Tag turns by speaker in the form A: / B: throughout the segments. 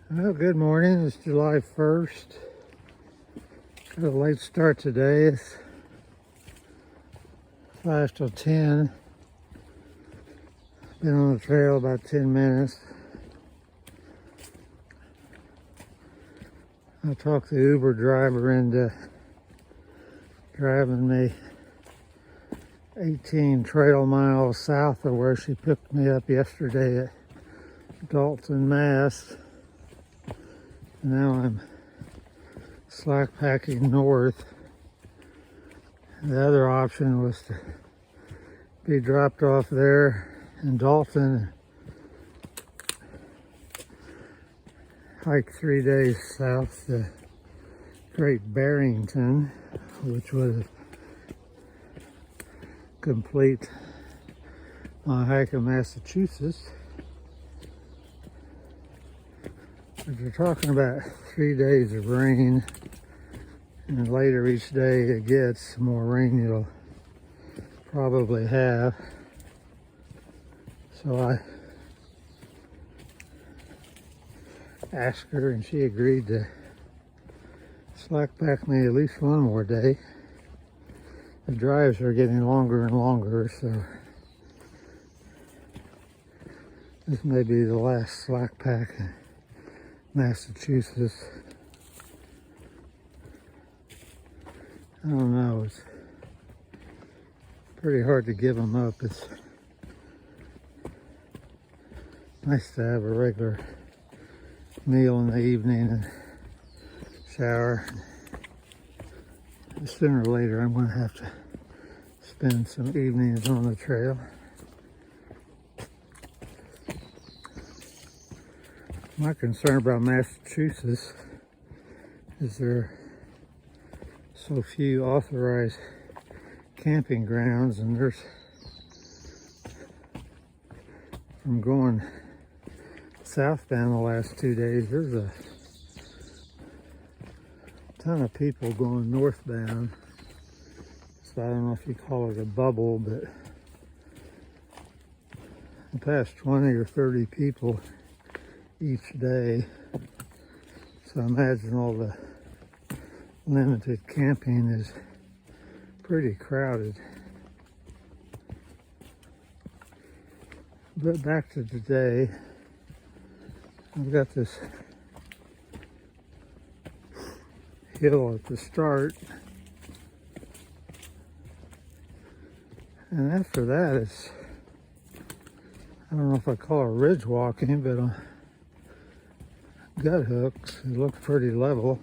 A: Well, good morning. It's July 1st. Got a late start today. It's 5 till 10. Been on the trail about 10 minutes. I talked the Uber driver into driving me 18 trail miles south of where she picked me up yesterday at Dalton, Mass. And now I'm slack packing north. The other option was to be dropped off there in Dalton, hike 3 days south to Great Barrington, which would complete my hike in Massachusetts. But you're talking about 3 days of rain, and later each day it gets, the more rain you'll probably have. So I asked her and she agreed to slack pack me at least one more day. The drives are getting longer and longer, so this may be the last slack pack in Massachusetts. I don't know, it's pretty hard to give them up. It's nice to have a regular meal in the evening and shower. Sooner or later I'm going to have to spend some evenings on the trail. My concern about Massachusetts is there are so few authorized camping grounds, and there's, from going southbound the last 2 days, there's a ton of people going northbound. So I don't know if you call it a bubble, but the past 20 or 30 people each day. So I imagine all the limited camping is pretty crowded. But back to today, I've got this hill at the start, and after that it's, I don't know if I call it ridge walking, but on gut hooks it looks pretty level.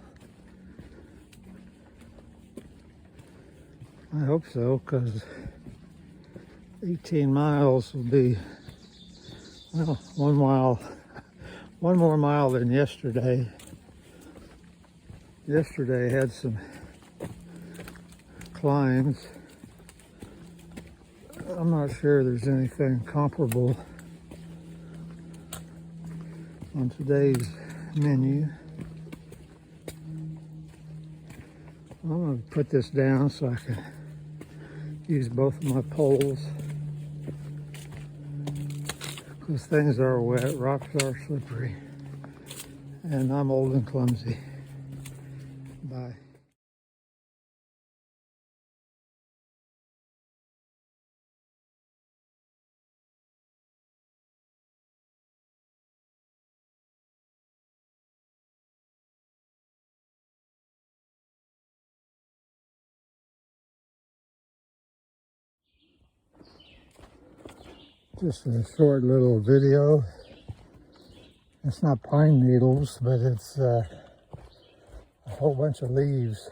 A: I hope so, because 18 miles will be, well, 1 mile, one more mile than yesterday. Yesterday had some climbs. I'm not sure there's anything comparable on today's menu. I'm going to put this down so I can use both of my poles, because things are wet, rocks are slippery, and I'm old and clumsy. Bye. Just a short little video. It's not pine needles, but it's a whole bunch of leaves.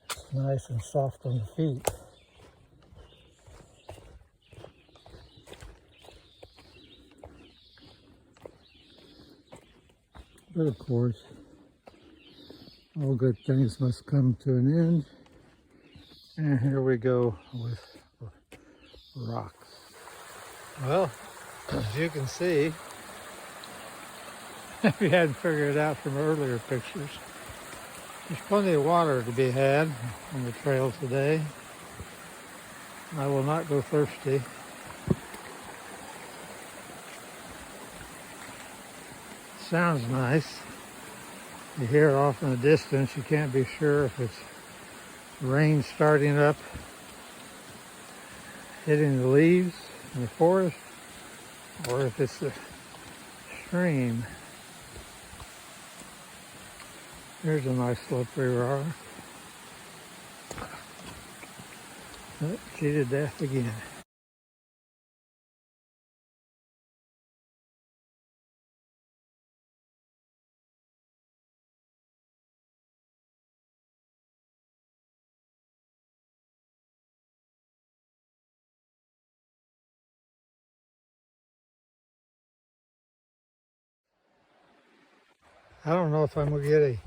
A: It's nice and soft on the feet. But of course, all good things must come to an end. And here we go with rocks. Well, as you can see, if you hadn't figured it out from earlier pictures, there's plenty of water to be had on the trail today. I will not go thirsty. sounds nice. You hear it off in the distance. You can't be sure if it's rain starting up, hitting the leaves in the forest, or if it's the stream. Here's a nice slippery rock. Oh, she to death again. I don't know if I'm gonna get a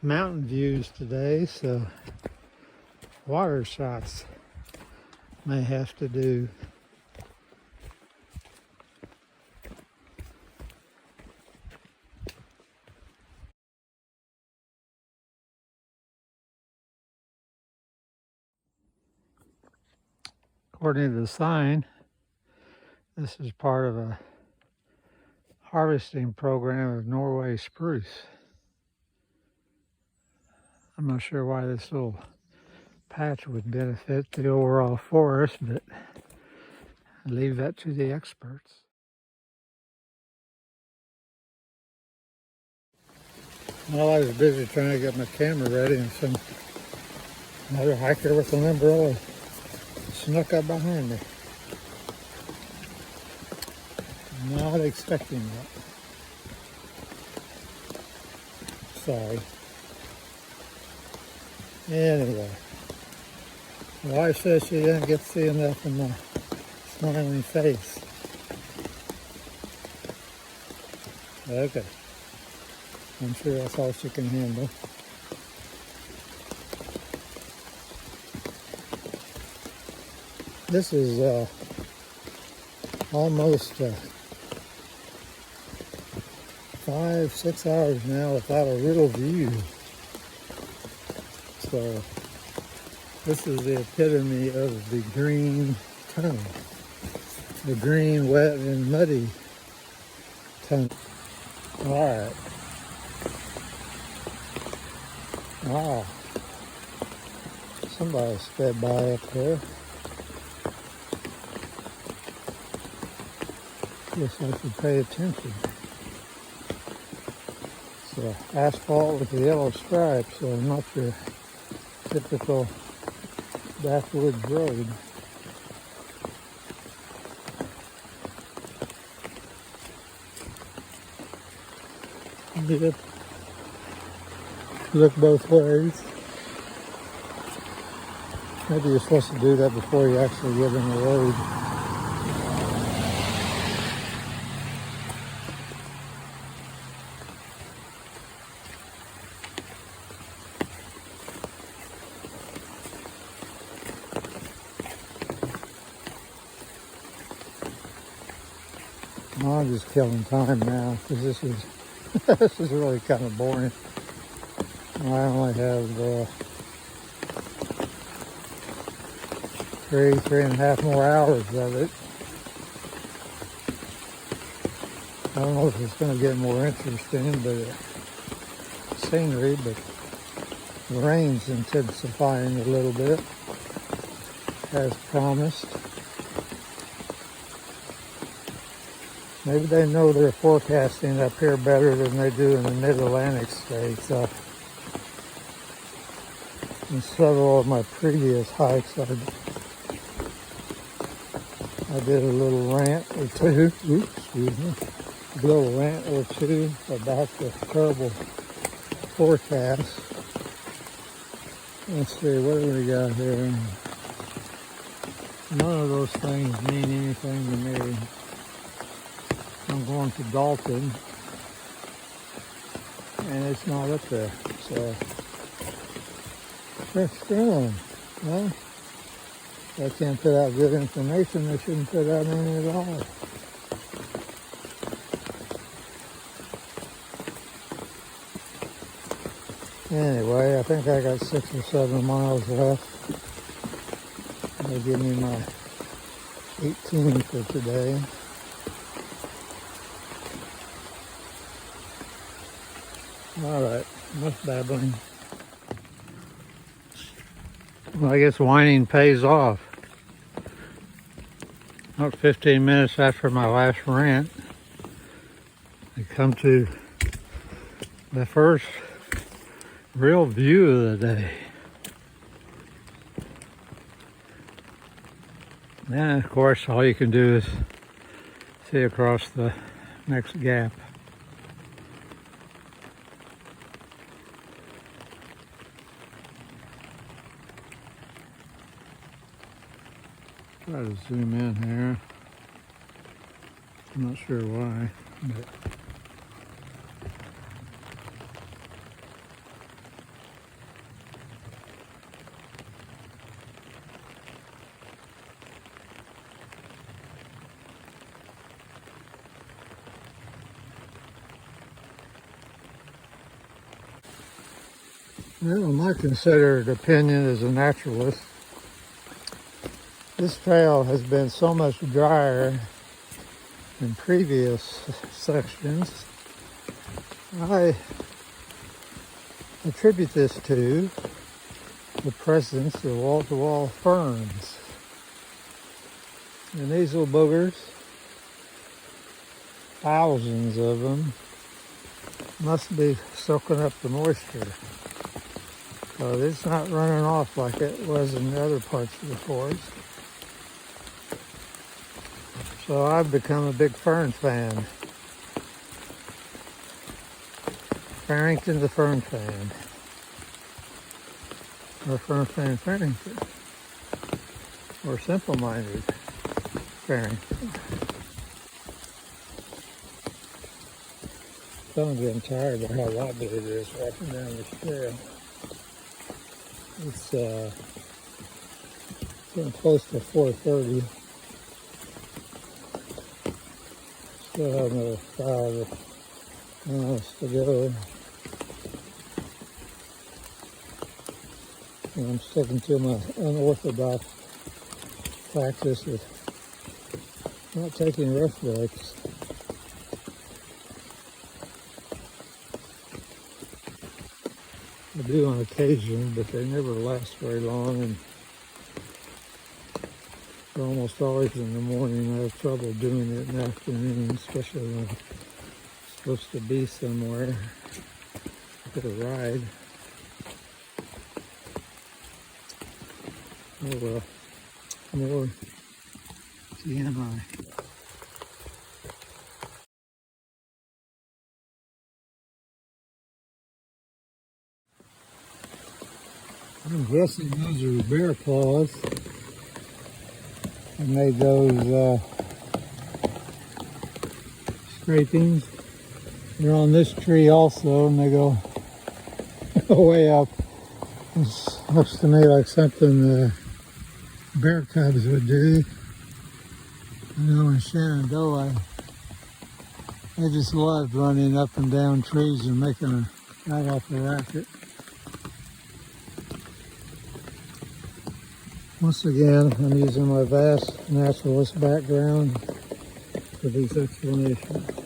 A: mountain views today, so water shots may have to do. According to the sign, this is part of a harvesting program of Norway spruce. I'm not sure why this little patch would benefit the overall forest, but I leave that to the experts. Well, I was busy trying to get my camera ready, and another hiker with an umbrella snuck up behind me. Not expecting that. Sorry. Anyway, my wife says she didn't get to see enough of my smiling face. Okay. I'm sure that's all she can handle. This is almost 5-6 hours now without a real view. So this is the epitome of the green tunnel. The green, wet, and muddy tunnel. All right. Wow. Somebody sped by up there. Guess I should pay attention. It's asphalt with the yellow stripes, so not your typical backwoods road. Yep. Look both ways. Maybe you're supposed to do that before you actually get in the road. Well, I'm just killing time now because this is this is really kind of boring. I only have 3.5 more hours of it. I don't know if it's going to get more interesting, but scenery, but the rain's intensifying a little bit, as promised. Maybe they know they're forecasting up here better than they do in the mid-Atlantic states. In several of my previous hikes, I did a little rant or two, a little rant or two about the terrible forecast. Let's see, what do we got here? None of those things mean anything to me. I'm going to Dalton, and it's not up there, so that's going. Well, if I can't put out good information, I shouldn't put out any at all. Anyway, I think I got 6 or 7 miles left. They'll give me my 18 for today. All right, enough babbling. Well, I guess whining pays off. About 15 minutes after my last rant, I come to the first real view of the day. And of course, all you can do is see across the next gap. Try to zoom in here. I'm not sure why, but well, in my considered opinion as a naturalist, this trail has been so much drier than previous sections. I attribute this to the presence of wall-to-wall ferns. And these little boogers, thousands of them, must be soaking up the moisture. So it's not running off like it was in the other parts of the forest. So I've become a big fern fan. Farrington the fern fan. Or fern fan Farrington. Or simple-minded Farrington. I'm getting tired of how wobbly it is walking down this trail. It's getting close to 4:30. Still have another 5 miles to go. And I'm sticking to my unorthodox practice with not taking rest breaks. I do on occasion, but they never last very long, and they're almost always in the morning. I have trouble doing it in the afternoon, especially when I'm supposed to be somewhere for a ride. Oh well, more TMI. I'm guessing those are bear claws. I made those scrapings. They're on this tree also, and they go way up. This looks to me like something the bear cubs would do. I know in Shenandoah, they just loved running up and down trees and making a right off a racket. Once again, I'm using my vast naturalist background for these explanations.